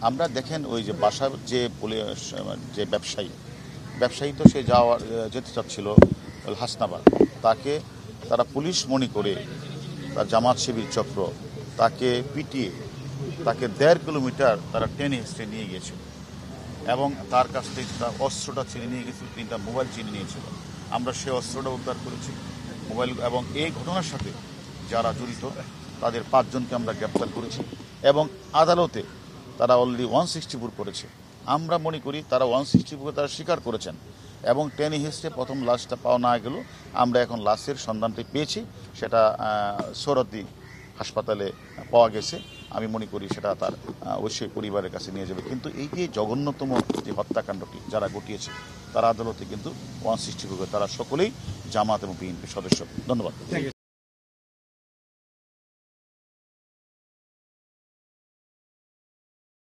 আমরা দেখেন ওই যে বাসার যে ব্যবসায়ী তো সে যেতে চাচ্ছিল হাসনাবাদ, তাকে তারা পুলিশ মনে করে তার জামাত শিবির চক্র তাকে পিটিয়ে তাকে 1.5 কিলোমিটার তারা টেনে হেসড়ে নিয়ে গিয়েছিল এবং তার কাছ থেকে তার অস্ত্রটা ছিনে নিয়ে গেছিল, 3টা মোবাইল চিনে নিয়েছিল। আমরা সে অস্ত্রটা উদ্ধার করেছি, মোবাইল, এবং এই ঘটনার সাথে যারা জড়িত তাদের 5 জনকে আমরা গ্রেপ্তার করেছি এবং আদালতে তারা অলরেডি 164 করেছে। আমরা মনে করি তারা 164 তারা স্বীকার করেছেন এবং টেনে হিস্ট্রে প্রথম লাশটা পাওয়া না গেল, আমরা এখন লাশের সন্ধানটি পেয়েছি, সেটা সৌরদ্দি হাসপাতালে পাওয়া গেছে। আমি মনে করি সেটা তার অবশ্যই পরিবারের কাছে নিয়ে যাবে। কিন্তু এই যে জঘন্যতম যে হত্যাকাণ্ডটি যারা ঘটিয়েছে তারা আদালতে কিন্তু 164, তারা সকলেই জামাত এবং বিএনপির সদস্য। ধন্যবাদ।